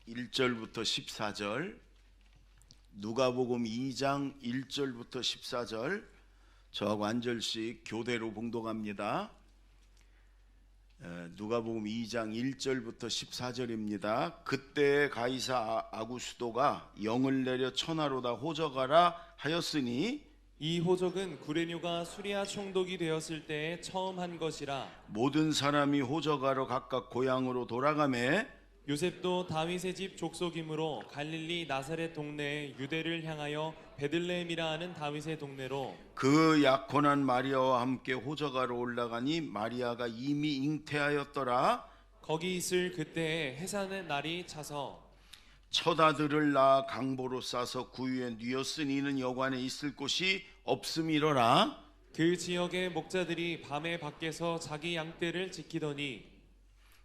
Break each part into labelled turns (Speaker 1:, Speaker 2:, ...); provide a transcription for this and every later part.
Speaker 1: 1절부터 14절, 누가복음 2장 1절부터 14절 저하고 한 절씩 교대로 봉독합니다. 누가복음 2장 1절부터 14절입니다. 그때 가이사 아구스도가 영을 내려 천하로다 호적하라 하였으니
Speaker 2: 이 호적은 구레뇨가 수리아 총독이 되었을 때에 처음 한 것이라.
Speaker 1: 모든 사람이 호적하러 각각 고향으로 돌아가매
Speaker 2: 요셉도 다윗의 집 족속이므로 갈릴리 나사렛 동네에 유대를 향하여 베들레헴이라 하는 다윗의 동네로
Speaker 1: 그 약혼한 마리아와 함께 호적하러 올라가니 마리아가 이미 잉태하였더라.
Speaker 2: 거기 있을 그때에 해산의 날이 차서
Speaker 1: 첫 아들을 낳아 강보로 싸서 구유에 뉘었으니 이는 여관에 있을 곳이 없음이로라.
Speaker 2: 그 지역의 목자들이 밤에 밖에서 자기 양떼를 지키더니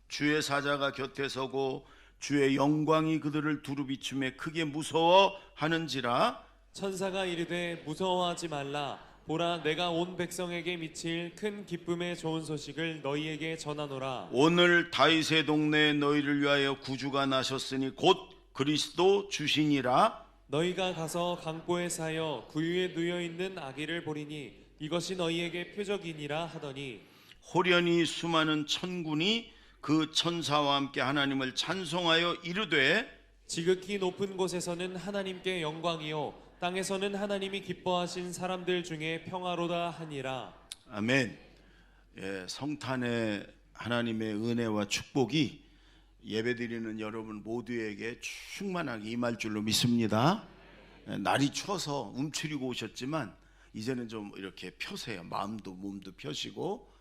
Speaker 1: 주의 사자가 곁에 서고 주의 영광이 그들을 두루 비추매 크게 무서워하는지라.
Speaker 2: 천사가 이르되 무서워하지 말라. 보라, 내가 온 백성에게 미칠 큰 기쁨의 좋은 소식을 너희에게 전하노라.
Speaker 1: 오늘 다윗의 동네에 너희를 위하여 구주가 나셨으니 곧 그리스도 주시니라.
Speaker 2: 너희가 가서 강보에 사여 구유에 누여 있는 아기를 보리니 이것이 너희에게 표적이니라 하더니
Speaker 1: 호련히 수많은 천군이 그 천사와 함께 하나님을 찬송하여 이르되
Speaker 2: 지극히 높은 곳에서는 하나님께 영광이요 땅에서는 하나님이 기뻐하신 사람들 중에 평화로다 하니라.
Speaker 1: 아멘. 성탄의 하나님의 은혜와 축복이 예배드리는 여러분 모두에게 충만하게 임할 줄로 믿습니다. 날이 추워서 움츠리고 오셨지만 이제는 좀 이렇게 펴세요. 마음도 몸도 펴시고.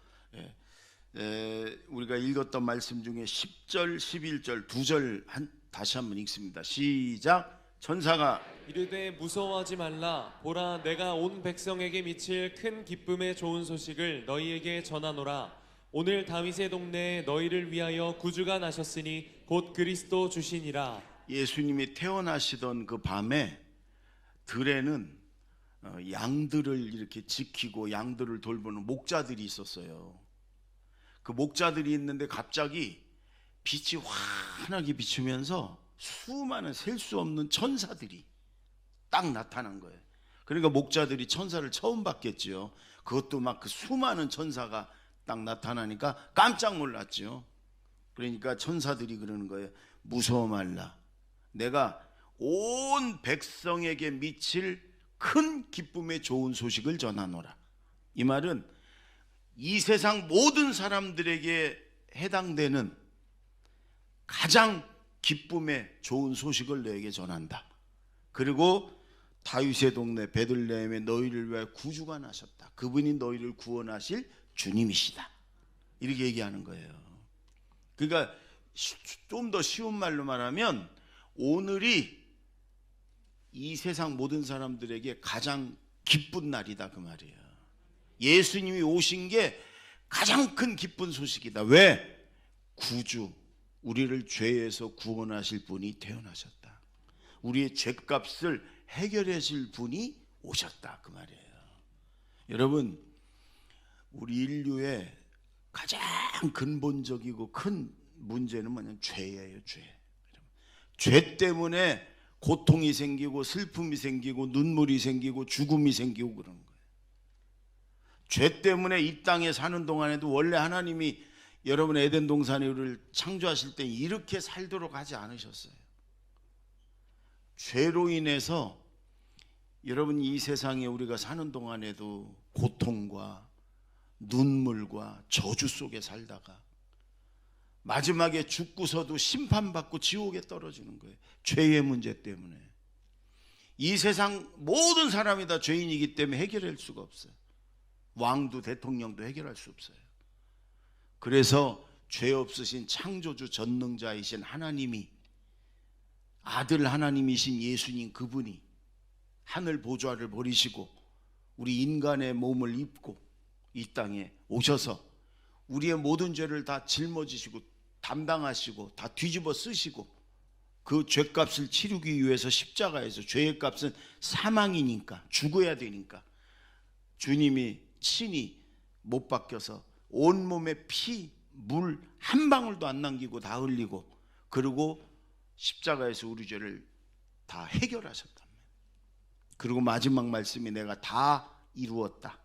Speaker 1: 우리가 읽었던 말씀 중에 10절, 11절 두 절 다시 한번 읽습니다. 시작. 천사가
Speaker 2: 이르되 무서워하지 말라. 보라, 내가 온 백성에게 미칠 큰 기쁨의 좋은 소식을 너희에게 전하노라. 오늘 다윗의 동네에 너희를 위하여 구주가 나셨으니 곧 그리스도 주시니라.
Speaker 1: 예수님이 태어나시던 그 밤에 들에는 양들을 이렇게 지키고 양들을 돌보는 목자들이 있었어요. 그 목자들이 있는데 갑자기 빛이 환하게 비추면서 수많은 셀 수 없는 천사들이 딱 나타난 거예요. 그러니까 목자들이 천사를 처음 봤겠지요. 그것도 막 그 수많은 천사가 딱 나타나니까 깜짝 놀랐죠. 그러니까 천사들이 그러는 거예요. 무서워 말라. 내가 온 백성에게 미칠 큰 기쁨의 좋은 소식을 전하노라. 이 말은 이 세상 모든 사람들에게 해당되는 가장 기쁨의 좋은 소식을 너에게 전한다. 그리고 다윗의 동네 베들레헴에 너희를 위하여 구주가 나셨다. 그분이 너희를 구원하실 주님이시다. 이렇게 얘기하는 거예요. 그러니까 좀 더 쉬운 말로 말하면 오늘이 이 세상 모든 사람들에게 가장 기쁜 날이다 그 말이에요. 예수님이 오신 게 가장 큰 기쁜 소식이다. 왜? 구주, 우리를 죄에서 구원하실 분이 태어나셨다. 우리의 죄값을 해결해 줄 분이 오셨다 그 말이에요. 여러분, 우리 인류의 가장 근본적이고 큰 문제는 뭐냐면 죄예요. 죄 때문에 고통이 생기고 슬픔이 생기고 눈물이 생기고 죽음이 생기고 그런 거예요. 죄 때문에 이 땅에 사는 동안에도 원래 하나님이 여러분 에덴 동산에 우리를 창조하실 때 이렇게 살도록 하지 않으셨어요. 죄로 인해서 여러분 이 세상에 우리가 사는 동안에도 고통과 눈물과 저주 속에 살다가 마지막에 죽고서도 심판받고 지옥에 떨어지는 거예요. 죄의 문제 때문에. 이 세상 모든 사람이 다 죄인이기 때문에 해결할 수가 없어요. 왕도 대통령도 해결할 수 없어요. 그래서 죄 없으신 창조주 전능자이신 하나님이 아들 하나님이신 예수님 그분이 하늘 보좌를 버리시고 우리 인간의 몸을 입고 이 땅에 오셔서 우리의 모든 죄를 다 짊어지시고 담당하시고 다 뒤집어 쓰시고 그 죄값을 치르기 위해서 십자가에서 죄의 값은 사망이니까 죽어야 되니까 주님이 친히 못 박혀서 온몸에 피, 물 한 방울도 안 남기고 다 흘리고 그리고 십자가에서 우리 죄를 다 해결하셨단 말이에요. 그리고 마지막 말씀이 내가 다 이루었다,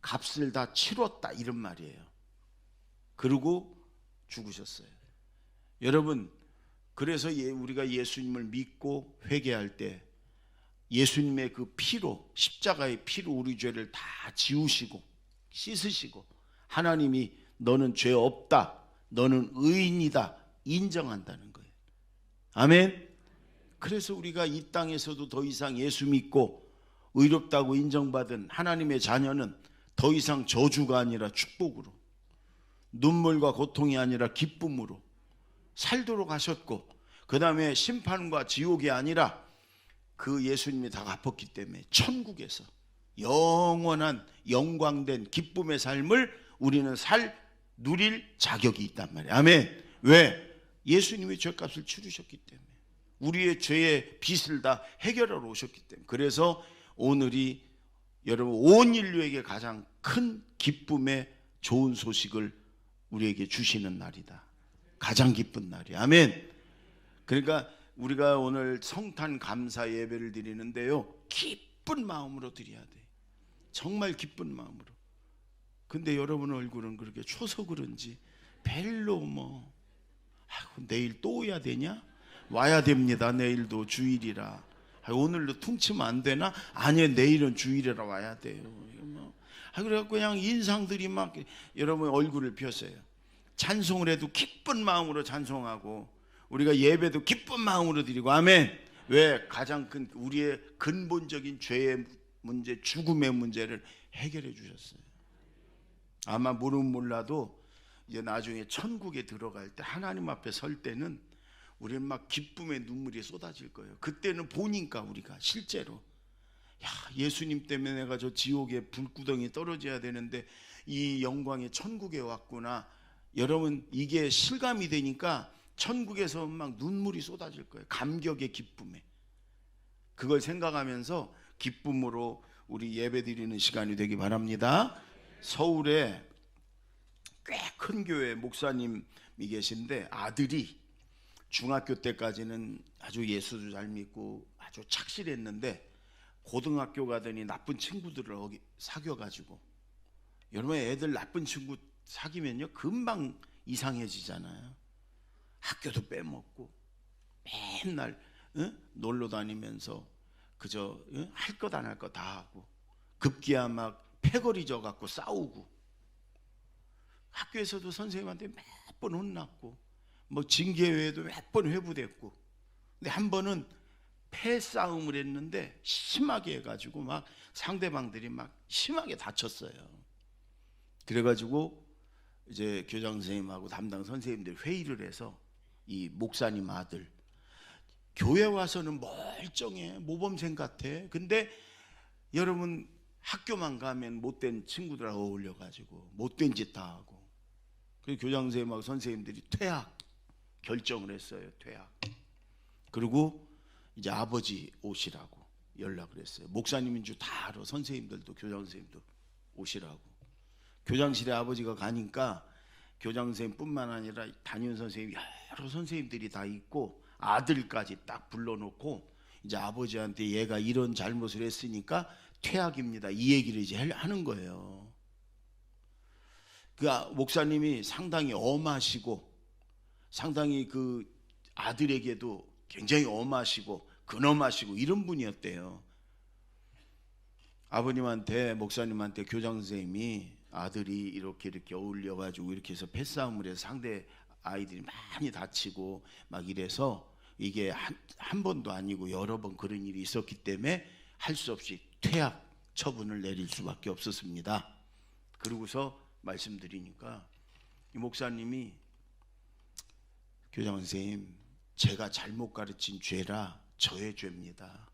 Speaker 1: 값을 다 치렀다, 이런 말이에요. 그리고 죽으셨어요. 여러분, 그래서 우리가 예수님을 믿고 회개할 때 예수님의 그 피로, 십자가의 피로 우리 죄를 다 지우시고 씻으시고 하나님이 너는 죄 없다, 너는 의인이다 인정한다는 거예요. 아멘. 그래서 우리가 이 땅에서도 더 이상 예수 믿고 의롭다고 인정받은 하나님의 자녀는 더 이상 저주가 아니라 축복으로, 눈물과 고통이 아니라 기쁨으로 살도록 하셨고, 그 다음에 심판과 지옥이 아니라 그 예수님이 다 갚았기 때문에 천국에서 영원한 영광된 기쁨의 삶을 우리는 누릴 자격이 있단 말이에요. 아멘. 왜? 예수님이 죄값을 치르셨기 때문에, 우리의 죄의 빚을 다 해결하러 오셨기 때문에. 그래서 오늘이 여러분 온 인류에게 가장 큰 기쁨의 좋은 소식을 우리에게 주시는 날이다. 가장 기쁜 날이야. 아멘. 그러니까 우리가 오늘 성탄 감사 예배를 드리는데요, 기쁜 마음으로 드려야 돼. 정말 기쁜 마음으로. 근데 여러분 얼굴은 그렇게 초서 그런지 별로 아이고, 내일 또 오야 되냐? 와야 됩니다. 내일도 주일이라. 오늘도 퉁치면 안 되나? 아니요, 내일은 주일이라 와야 돼요. 그래갖고 그냥 인상들이 막 여러분 얼굴을 폈어요. 찬송을 해도 기쁜 마음으로 찬송하고, 우리가 예배도 기쁜 마음으로 드리고. 아멘. 왜? 가장 큰 우리의 근본적인 죄의 문제, 죽음의 문제를 해결해 주셨어요. 아마 모르면 몰라도 이제 나중에 천국에 들어갈 때, 하나님 앞에 설 때는 우리는 막 기쁨의 눈물이 쏟아질 거예요. 그때는 보니까 우리가 실제로, 야, 예수님 때문에 내가 저 지옥의 불구덩이 떨어져야 되는데 이 영광의 천국에 왔구나. 여러분, 이게 실감이 되니까 천국에서 막 눈물이 쏟아질 거예요. 감격의 기쁨에. 그걸 생각하면서 기쁨으로 우리 예배 드리는 시간이 되기 바랍니다. 서울에 꽤 큰 교회 목사님이 계신데, 아들이 중학교 때까지는 아주 예수도 잘 믿고 아주 착실했는데 고등학교 가더니 나쁜 친구들을 사귀어가지고, 여러분 애들 나쁜 친구 사귀면요 금방 이상해지잖아요. 학교도 빼먹고 맨날 놀러 다니면서 그저 할 것 안 할 것 다 하고, 급기야 막 패거리 져 갖고 싸우고, 학교에서도 선생님한테 몇 번 혼났고, 뭐 징계회에도 몇 번 회부됐고. 근데 한 번은 패싸움을 했는데 심하게 해가지고 막 상대방들이 막 심하게 다쳤어요. 그래가지고 이제 교장 선생님하고 담당 선생님들 회의를 해서 이 목사님 아들, 교회 와서는 멀쩡해, 모범생 같아. 근데 여러분 학교만 가면 못된 친구들하고 어울려가지고 못된 짓 다 하고. 그 교장 선생님하고 선생님들이 퇴학 결정을 했어요. 퇴학. 그리고 이제 아버지 오시라고 연락을 했어요. 목사님인 줄 다 알아. 선생님들도 교장 선생님도 오시라고. 교장실에 아버지가 가니까 교장 선생님뿐만 아니라 담임 선생님, 여러 선생님들이 다 있고 아들까지 딱 불러놓고, 이제 아버지한테 얘가 이런 잘못을 했으니까 퇴학입니다, 이 얘기를 이제 하는 거예요. 그 목사님이 상당히 엄하시고, 상당히 그 아들에게도 굉장히 엄하시고 근엄하시고 이런 분이었대요. 아버님한테, 목사님한테 교장 선생님이 아들이 이렇게 어울려가지고 이렇게 해서 패싸움을 해서 상대 아이들이 많이 다치고 막 이래서 이게 한 번도 아니고 여러 번 그런 일이 있었기 때문에 할 수 없이 퇴학 처분을 내릴 수밖에 없었습니다. 그러고서 말씀드리니까 이 목사님이, 교장 선생님, 제가 잘못 가르친 죄라 저의 죄입니다.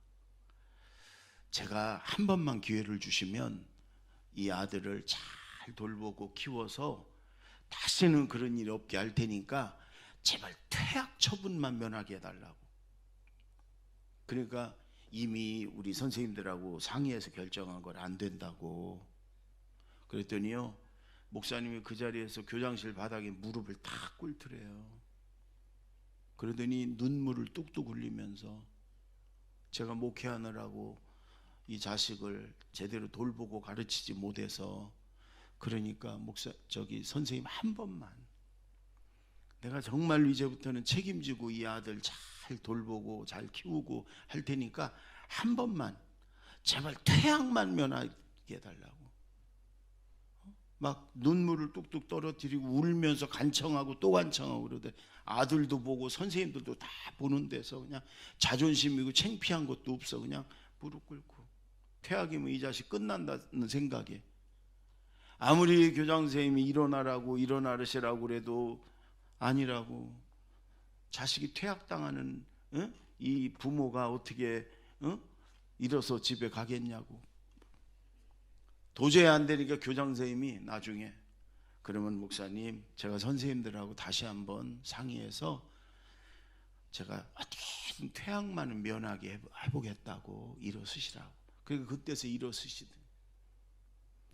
Speaker 1: 제가 한 번만 기회를 주시면 이 아들을 잘 돌보고 키워서 다시는 그런 일이 없게 할 테니까 제발 퇴학 처분만 면하게 해달라고. 그러니까 이미 우리 선생님들하고 상의해서 결정한 걸 안 된다고. 그랬더니요, 목사님이 그 자리에서 교장실 바닥에 무릎을 탁 꿇더래요. 그러더니 눈물을 뚝뚝 흘리면서 제가 목회하느라고 이 자식을 제대로 돌보고 가르치지 못해서 그러니까 선생님 한 번만 내가 정말로 이제부터는 책임지고 이 아들 잘 돌보고 잘 키우고 할 테니까 한 번만 제발 퇴학만 면하게 해달라고 막 눈물을 뚝뚝 떨어뜨리고 울면서 간청하고 또 간청하고 그러대. 아들도 보고 선생님들도 다 보는 데서 그냥 자존심이고 창피한 것도 없어. 그냥 무릎 꿇고 퇴학이면 이 자식 끝난다는 생각에 아무리 교장 선생님이 일어나시라고 그래도 아니라고. 자식이 퇴학당하는 이 부모가 어떻게 일어서 집에 가겠냐고. 도저히 안 되니까 교장 선생님이 나중에 그러면 목사님 제가 선생님들하고 다시 한번 상의해서 제가 어떻게든 퇴학만은 면하게 해보겠다고 일어서시라고. 그러니까 그때서 일어서시더니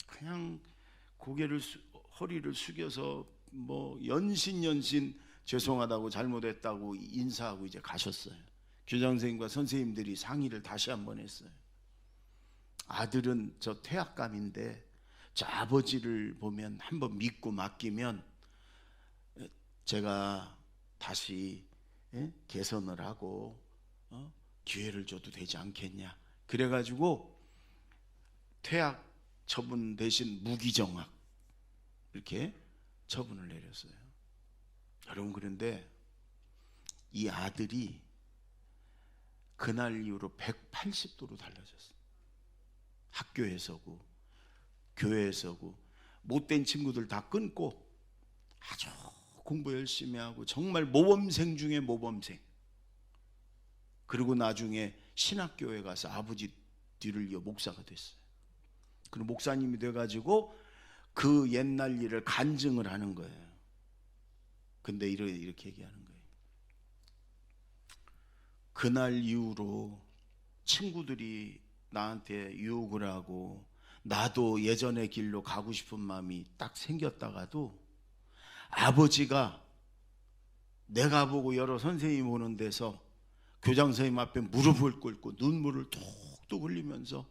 Speaker 1: 그냥 고개를 허리를 숙여서 뭐 연신 죄송하다고 잘못했다고 인사하고 이제 가셨어요. 교장 선생님과 선생님들이 상의를 다시 한번 했어요. 아들은 저 퇴학감인데 저 아버지를 보면 한번 믿고 맡기면 제가 다시 개선을 하고 기회를 줘도 되지 않겠냐. 그래가지고 퇴학 처분 대신 무기정학 이렇게 처분을 내렸어요. 여러분, 그런데 이 아들이 그날 이후로 180도로 달라졌어요. 학교에서고 교회에서고 못된 친구들 다 끊고 아주 공부 열심히 하고 정말 모범생 중에 모범생. 그리고 나중에 신학교에 가서 아버지 뒤를 이어 목사가 됐어요. 그리고 목사님이 돼가지고 그 옛날 일을 간증을 하는 거예요. 근데 이렇게 얘기하는 거예요. 그날 이후로 친구들이 나한테 유혹을 하고 나도 예전의 길로 가고 싶은 마음이 딱 생겼다가도 아버지가 내가 보고 여러 선생님 오는 데서 교장 선생님 앞에 무릎을 꿇고 눈물을 톡톡 흘리면서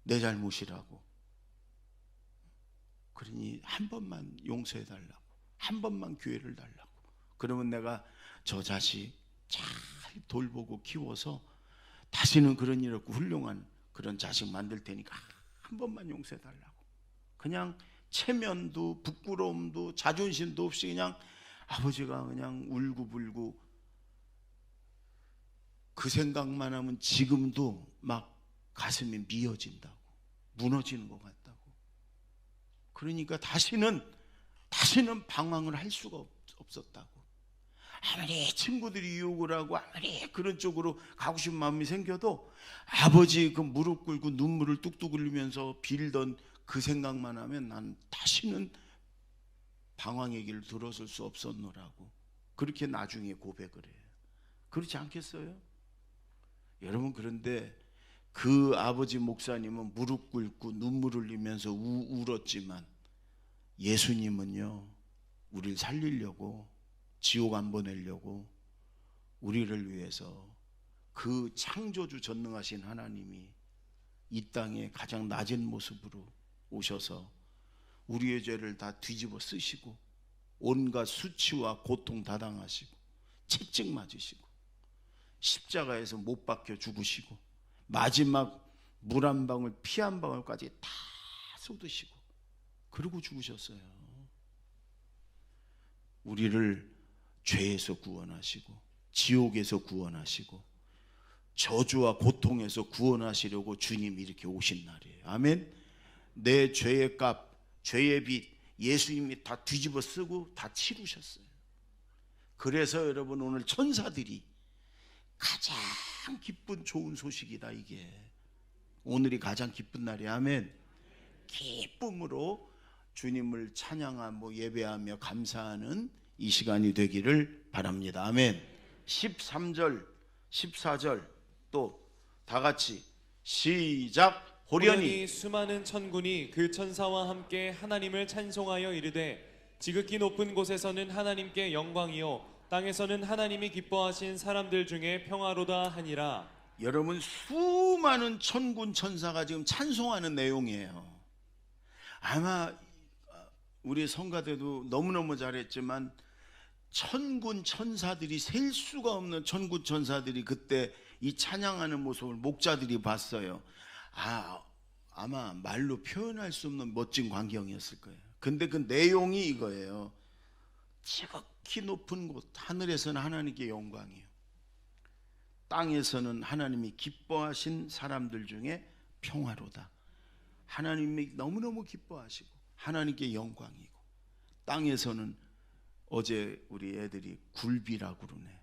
Speaker 1: 내 잘못이라고, 그러니 한 번만 용서해 달라고, 한 번만 기회를 달라고. 그러면 내가 저 자식 잘 돌보고 키워서 다시는 그런 일 없고 훌륭한 그런 자식 만들 테니까 한 번만 용서해 달라고. 그냥 체면도 부끄러움도 자존심도 없이 그냥 아버지가 그냥 울고불고 그 생각만 하면 지금도 막 가슴이 미어진다고, 무너지는 것 같다고. 그러니까 다시는 방황을 할 수가 없었다고. 아무리 친구들이 유혹을 하고 아무리 그런 쪽으로 가고 싶은 마음이 생겨도 아버지 그 무릎 꿇고 눈물을 뚝뚝 흘리면서 빌던 그 생각만 하면 난 다시는 방황의 길을 들어설 수 없었노라고. 그렇게 나중에 고백을 해요. 그렇지 않겠어요? 여러분, 그런데 그 아버지 목사님은 무릎 꿇고 눈물 흘리면서 울었지만 예수님은요, 우리를 살리려고, 지옥 안 보내려고 우리를 위해서 그 창조주 전능하신 하나님이 이 땅에 가장 낮은 모습으로 오셔서 우리의 죄를 다 뒤집어 쓰시고 온갖 수치와 고통 다 당하시고 채찍 맞으시고 십자가에서 못 박혀 죽으시고 마지막 물 한 방울 피 한 방울까지 다 쏟으시고 그러고 죽으셨어요. 우리를 죄에서 구원하시고 지옥에서 구원하시고 저주와 고통에서 구원하시려고 주님이 이렇게 오신 날이에요. 아멘. 내 죄의 값, 죄의 빚 예수님이 다 뒤집어 쓰고 다 치르셨어요. 그래서 여러분, 오늘 천사들이 가장 기쁜 좋은 소식이다. 이게 오늘이 가장 기쁜 날이에요. 아멘. 기쁨으로 주님을 찬양하고 예배하며 감사하는 이 시간이 되기를 바랍니다. 아멘. 13절 14절 또 다 같이 시작. 호련히
Speaker 2: 수많은 천군이 그 천사와 함께 하나님을 찬송하여 이르되 지극히 높은 곳에서는 하나님께 영광이요 땅에서는 하나님이 기뻐하신 사람들 중에 평화로다 하니라.
Speaker 1: 여러분, 수많은 천군 천사가 지금 찬송하는 내용이에요. 아마 우리 성가대도 너무너무 잘했지만 천군 천사들이, 셀 수가 없는 천군 천사들이 그때 이 찬양하는 모습을 목자들이 봤어요. 아마 말로 표현할 수 없는 멋진 광경이었을 거예요. 근데 그 내용이 이거예요. 지극히 높은 곳 하늘에서는 하나님께 영광이요, 땅에서는 하나님이 기뻐하신 사람들 중에 평화로다. 하나님이 너무너무 기뻐하시고 하나님께 영광이고, 땅에서는 어제 우리 애들이 굴비라고 그러네.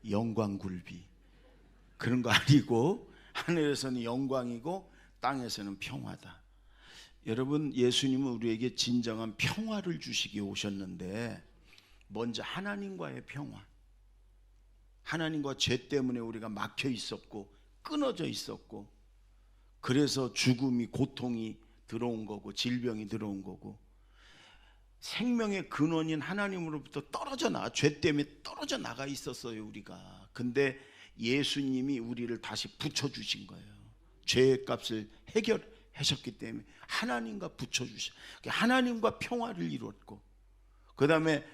Speaker 1: 영광 굴비. 그런 거 아니고 하늘에서는 영광이고 땅에서는 평화다. 여러분, 예수님은 우리에게 진정한 평화를 주시기 오셨는데, 먼저 하나님과의 평화. 하나님과 죄 때문에 우리가 막혀 있었고 끊어져 있었고, 그래서 죽음이, 고통이 들어온 거고 질병이 들어온 거고, 생명의 근원인 하나님으로부터 죄 때문에 떨어져 나가 있었어요 우리가. 근데 예수님이 우리를 다시 붙여주신 거예요. 죄의 값을 해결하셨기 때문에 하나님과 붙여주신, 하나님과 평화를 이뤘고, 그 다음에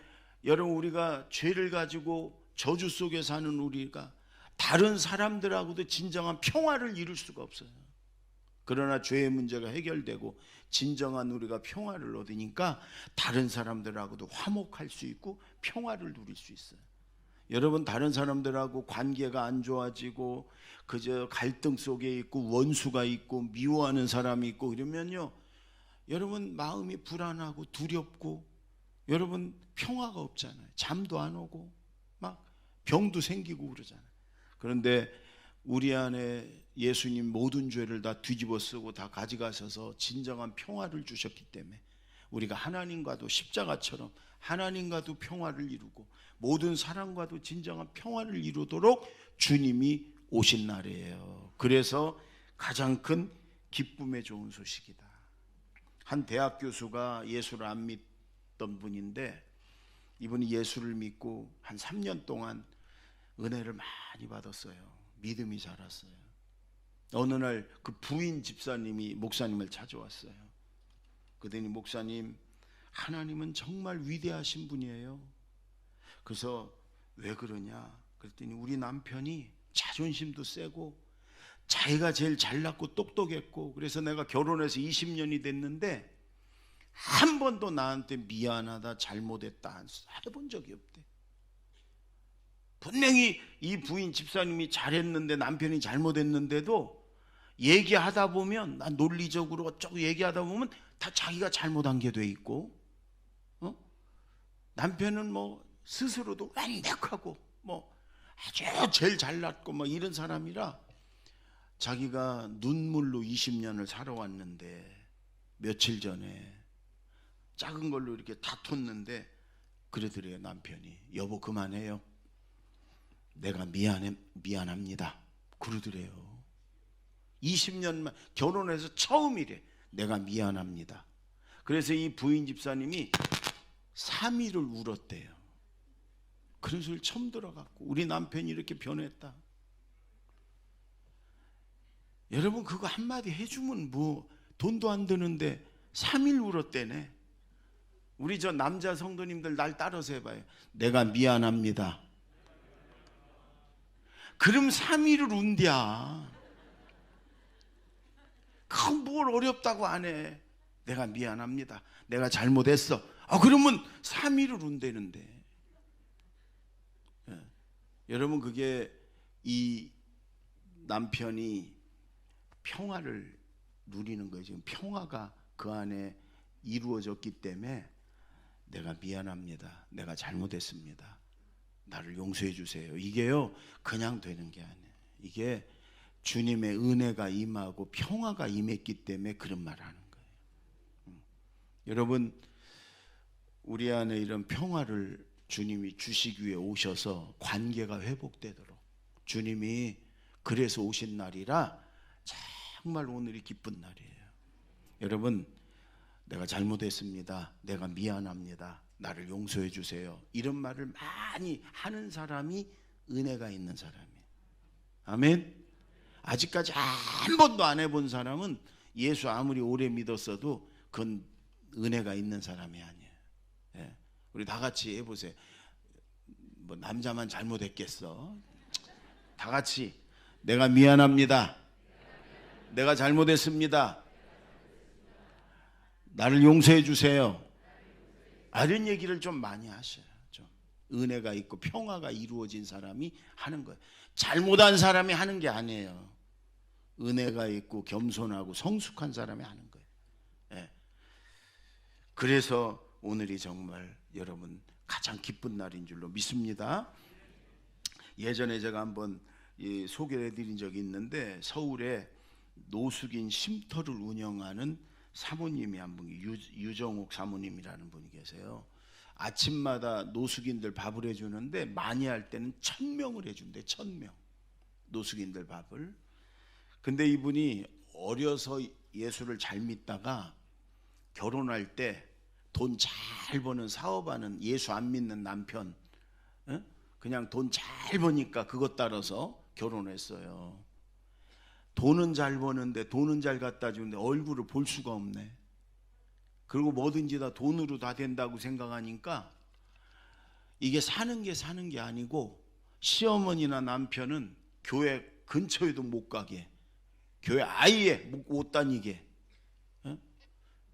Speaker 1: 여러분, 우리가 죄를 가지고 저주 속에 사는 우리가 다른 사람들하고도 진정한 평화를 이룰 수가 없어요. 그러나 죄의 문제가 해결되고 진정한 우리가 평화를 얻으니까 다른 사람들하고도 화목할 수 있고 평화를 누릴 수 있어요. 여러분, 다른 사람들하고 관계가 안 좋아지고 그저 갈등 속에 있고 원수가 있고 미워하는 사람이 있고 이러면요, 여러분 마음이 불안하고 두렵고, 여러분 평화가 없잖아요. 잠도 안 오고 막 병도 생기고 그러잖아요. 그런데 우리 안에 예수님 모든 죄를 다 뒤집어 쓰고 다 가져가셔서 진정한 평화를 주셨기 때문에 우리가 하나님과도 십자가처럼 하나님과도 평화를 이루고 모든 사람과도 진정한 평화를 이루도록 주님이 오신 날이에요. 그래서 가장 큰 기쁨의 좋은 소식이다. 한 대학 교수가 예수를 안 믿던 분인데, 이분이 예수를 믿고 한 3년 동안 은혜를 많이 받았어요. 믿음이 자랐어요. 어느 날 그 부인 집사님이 목사님을 찾아왔어요. 그랬더니, 목사님, 하나님은 정말 위대하신 분이에요. 그래서 왜 그러냐 그랬더니, 우리 남편이 자존심도 세고 자기가 제일 잘났고 똑똑했고, 그래서 내가 결혼해서 20년이 됐는데 한 번도 나한테 미안하다, 잘못했다 해본 적이 없대. 분명히 이 부인 집사님이 잘했는데, 남편이 잘못했는데도 얘기하다 보면, 난 논리적으로 어쩌고 얘기하다 보면 다 자기가 잘못한 게 돼 있고, 남편은 뭐 스스로도 완벽하고 뭐 아주 제일 잘났고 뭐 이런 사람이라, 자기가 눈물로 20년을 살아왔는데 며칠 전에 작은 걸로 이렇게 다퉜는데 그러더래요. 남편이, 여보 그만해요, 내가 미안합니다 그러더래요. 20년만 결혼해서 처음이래. 내가 미안합니다. 그래서 이 부인 집사님이 3일을 울었대요. 그런 소리를 처음 들어갖고, 우리 남편이 이렇게 변했다. 여러분, 그거 한마디 해주면 뭐 돈도 안 드는데 3일 울었대네. 우리 저 남자 성도님들 날 따라서 해봐요. 내가 미안합니다. 그럼 3일을 운디야. 그건 뭘 어렵다고 안 해. 내가 미안합니다, 내가 잘못했어. 그러면 3일을 운대는데. 여러분, 그게 이 남편이 평화를 누리는 거예요. 지금 평화가 그 안에 이루어졌기 때문에, 내가 미안합니다, 내가 잘못했습니다, 나를 용서해 주세요. 이게요 그냥 되는 게 아니에요. 이게 주님의 은혜가 임하고 평화가 임했기 때문에 그런 말을 하는 거예요. 여러분, 우리 안에 이런 평화를 주님이 주시기 위해 오셔서 관계가 회복되도록 주님이 그래서 오신 날이라 정말 오늘이 기쁜 날이에요. 여러분, 내가 잘못했습니다, 내가 미안합니다, 나를 용서해 주세요. 이런 말을 많이 하는 사람이 은혜가 있는 사람이에요. 아멘. 아직까지 한 번도 안 해본 사람은 예수 아무리 오래 믿었어도 그건 은혜가 있는 사람이 아니에요. 예. 우리 다 같이 해보세요. 뭐 남자만 잘못했겠어? 다 같이 내가 미안합니다. 내가 잘못했습니다. 나를 용서해 주세요. 이런 얘기를 좀 많이 하셔요. 좀 은혜가 있고 평화가 이루어진 사람이 하는 거예요. 잘못한 사람이 하는 게 아니에요. 은혜가 있고 겸손하고 성숙한 사람이 하는 거예요. 예. 그래서 오늘이 정말 여러분 가장 기쁜 날인 줄로 믿습니다. 예전에 제가 한번 소개해 드린 적이 있는데 서울에 노숙인 쉼터를 운영하는 사모님이 한 분이 유정옥 사모님이라는 분이 계세요. 아침마다 노숙인들 밥을 해주는데 많이 할 때는 1000명을 해준대. 1000명 노숙인들 밥을. 근데 이분이 어려서 예수를 잘 믿다가 결혼할 때 돈 잘 버는 사업하는 예수 안 믿는 남편, 그냥 돈 잘 버니까 그것 따라서 결혼했어요. 돈은 잘 버는데 돈은 잘 갖다 주는데 얼굴을 볼 수가 없네. 그리고 뭐든지 다 돈으로 다 된다고 생각하니까 이게 사는 게 아니고 시어머니나 남편은 교회 근처에도 못 가게, 교회 아예 못 다니게.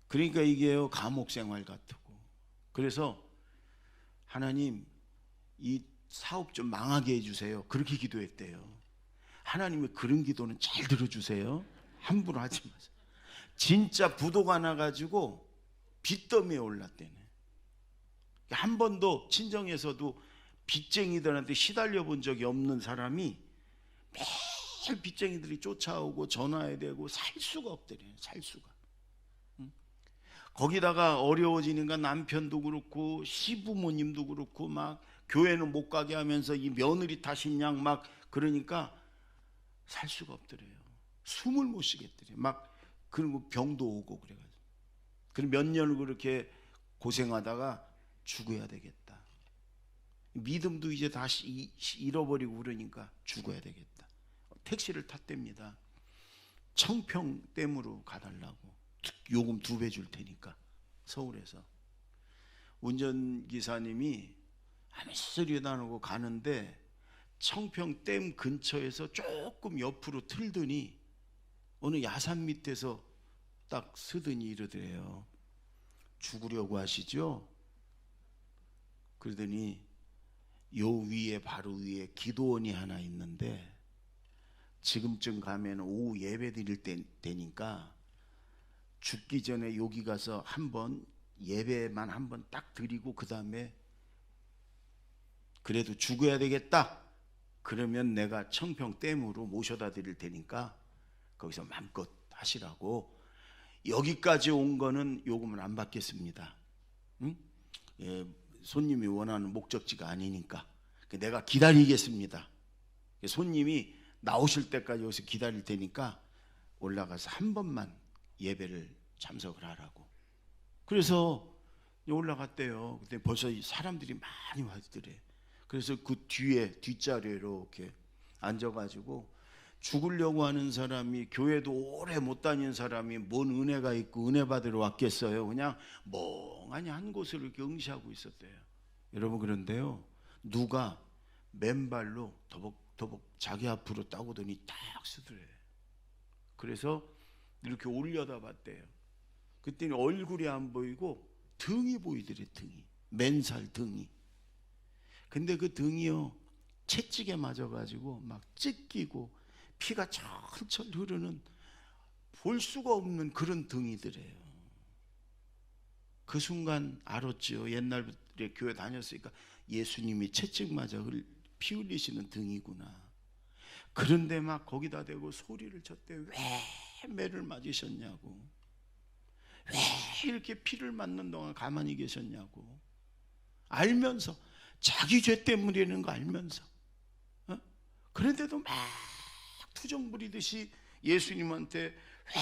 Speaker 1: 그러니까 이게요 감옥 생활 같고. 그래서 하나님 이 사업 좀 망하게 해주세요. 그렇게 기도했대요. 하나님이 그런 기도는 잘 들어주세요. 함부로 하지 마세요. 진짜 부도가 나가지고 빚더미에 올랐대네. 한 번도 친정에서도 빚쟁이들한테 시달려 본 적이 없는 사람이 매일 빚쟁이들이 쫓아오고 전화해야 되고 살 수가 없대요. 살 수가. 거기다가 어려워지니까 남편도 그렇고 시부모님도 그렇고 막 교회는 못 가게 하면서 이 며느리 탓인 양 막 그러니까 살 수가 없더래요. 숨을 못 쉬겠더래요. 막 그리고 병도 오고 그래가지고. 그럼 몇 년을 그렇게 고생하다가 죽어야 되겠다. 믿음도 이제 다시 잃어버리고 그러니까 죽어야 되겠다. 택시를 탔답니다. 청평댐으로 가달라고. 요금 2배 줄 테니까. 서울에서 운전기사님이 아무 소리도 안 하고 가는데 청평댐 근처에서 조금 옆으로 틀더니 어느 야산 밑에서 딱 서더니 이러더래요. 죽으려고 하시죠? 그러더니 요 위에 바로 위에 기도원이 하나 있는데 지금쯤 가면 오후 예배 드릴 때니까 죽기 전에 여기 가서 한번 예배만 한번 딱 드리고 그 다음에 그래도 죽어야 되겠다. 그러면 내가 청평댐으로 모셔다 드릴 테니까 거기서 마음껏 하시라고. 여기까지 온 거는 요금을 안 받겠습니다. 응? 예, 손님이 원하는 목적지가 아니니까 내가 기다리겠습니다. 손님이 나오실 때까지 여기서 기다릴 테니까 올라가서 한 번만 예배를 참석을 하라고. 그래서 올라갔대요. 근데 벌써 사람들이 많이 왔더래. 그래서 그 뒤에 뒷자리에 이렇게 앉아가지고 죽으려고 하는 사람이, 교회도 오래 못 다닌 사람이 뭔 은혜가 있고 은혜 받으러 왔겠어요. 그냥 멍하니 한 곳을 이렇게 응시하고 있었대요. 여러분, 그런데요 누가 맨발로 더벅더벅 자기 앞으로 따고더니 딱 쓰더래. 그래서 이렇게 올려다 봤대요. 그때는 얼굴이 안 보이고 등이 보이더래. 등이, 맨살 등이. 근데 그 등이요 채찍에 맞아가지고 막 찢기고 피가 철철 흐르는, 볼 수가 없는 그런 등이더래요. 그 순간 알았죠. 옛날에 교회 다녔으니까 예수님이 채찍 맞아 피 흘리시는 등이구나. 그런데 막 거기다 대고 소리를 쳤대. 왜 매를 맞으셨냐고. 왜 이렇게 피를 맞는 동안 가만히 계셨냐고. 알면서, 자기 죄 때문이라는 거 알면서, 그런데도 막 투정 부리듯이 예수님한테 왜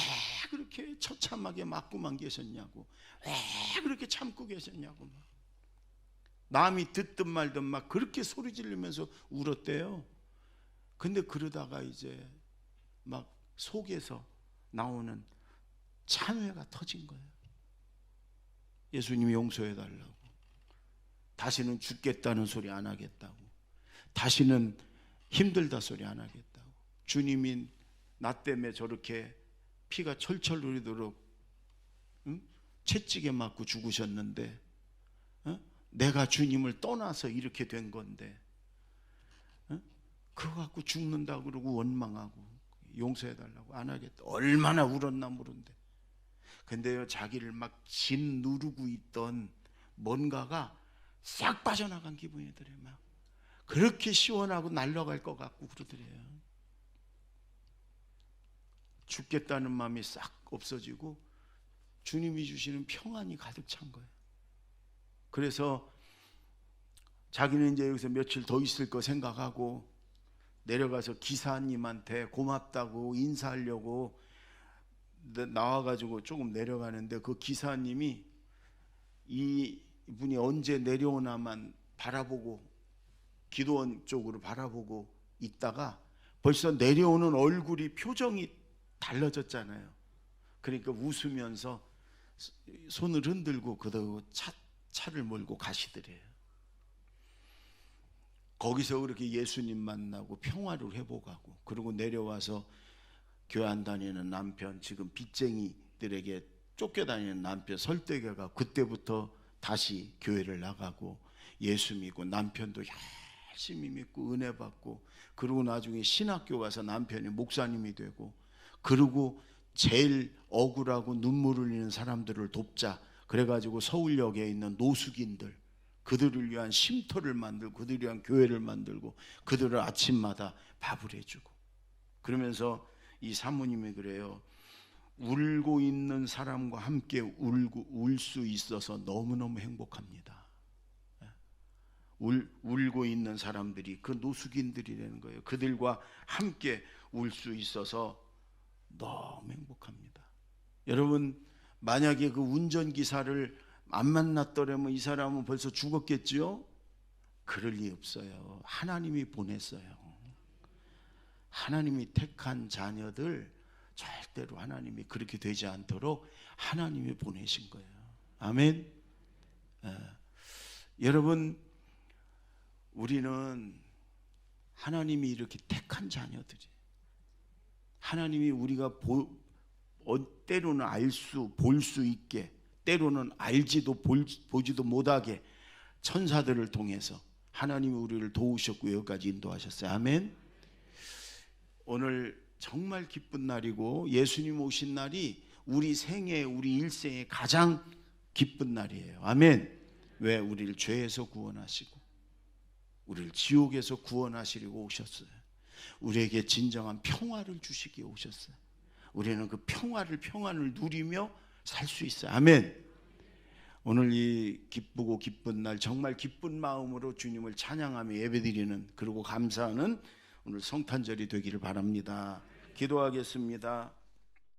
Speaker 1: 그렇게 처참하게 맞고만 계셨냐고, 왜 그렇게 참고 계셨냐고 막. 남이 듣든 말든 막 그렇게 소리 지르면서 울었대요. 근데 그러다가 이제 막 속에서 나오는 참회가 터진 거예요. 예수님이 용서해 달라고. 다시는 죽겠다는 소리 안 하겠다고. 다시는 힘들다 소리 안 하겠다고. 주님이 나 때문에 저렇게 피가 철철 흐르도록 채찍에 맞고 죽으셨는데 내가 주님을 떠나서 이렇게 된 건데 그거 갖고 죽는다 그러고 원망하고 용서해 달라고 안 하겠다. 얼마나 울었나 모른데. 근데요, 자기를 막 짓누르고 있던 뭔가가 싹 빠져나간 기분이 들어요. 막 그렇게 시원하고 날아갈 것 같고 그러더래요. 죽겠다는 마음이 싹 없어지고 주님이 주시는 평안이 가득 찬 거예요. 그래서 자기는 이제 여기서 며칠 더 있을 거 생각하고 내려가서 기사님한테 고맙다고 인사하려고 나와가지고 조금 내려가는데 그 기사님이 이분이 언제 내려오나만 바라보고 기도원 쪽으로 바라보고 있다가 벌써 내려오는 얼굴이 표정이 달라졌잖아요. 그러니까 웃으면서 손을 흔들고 그러고 차를 몰고 가시더래요. 거기서 그렇게 예수님 만나고 평화를 회복하고 그리고 내려와서 교회 안 다니는 남편, 지금 빚쟁이들에게 쫓겨다니는 남편 설득해가 그때부터 다시 교회를 나가고 예수 믿고 남편도 열심히 믿고 은혜 받고 그리고 나중에 신학교 가서 남편이 목사님이 되고 그리고 제일 억울하고 눈물 흘리는 사람들을 돕자 그래가지고 서울역에 있는 노숙인들 그들을 위한 쉼터를 만들고 그들을 위한 교회를 만들고 그들을 아침마다 밥을 해주고 그러면서 이 사모님이 그래요. 울고 있는 사람과 함께 울 수 있어서 너무너무 행복합니다. 울고 있는 사람들이 그 노숙인들이라는 거예요. 그들과 함께 울 수 있어서 너무 행복합니다. 여러분 만약에 그 운전기사를 안 만났더라면 이 사람은 벌써 죽었겠지요? 그럴 리 없어요. 하나님이 보냈어요. 하나님이 택한 자녀들 절대로 하나님이 그렇게 되지 않도록 하나님이 보내신 거예요. 아멘. 여러분 우리는 하나님이 이렇게 택한 자녀들이 하나님이 우리가 때로는 볼 수 있게 때로는 알지도 보지도 못하게 천사들을 통해서 하나님이 우리를 도우셨고 여기까지 인도하셨어요. 아멘. 오늘 정말 기쁜 날이고 예수님 오신 날이 우리 생애 우리 일생의 가장 기쁜 날이에요. 아멘. 왜? 우리를 죄에서 구원하시고 우리를 지옥에서 구원하시려고 오셨어요. 우리에게 진정한 평화를 주시기에 오셨어요. 우리는 그 평안을 누리며 살 수 있어요. 아멘. 오늘 이 기쁘고 기쁜 날 정말 기쁜 마음으로 주님을 찬양하며 예배드리는 그리고 감사하는 오늘 성탄절이 되기를 바랍니다. 기도하겠습니다.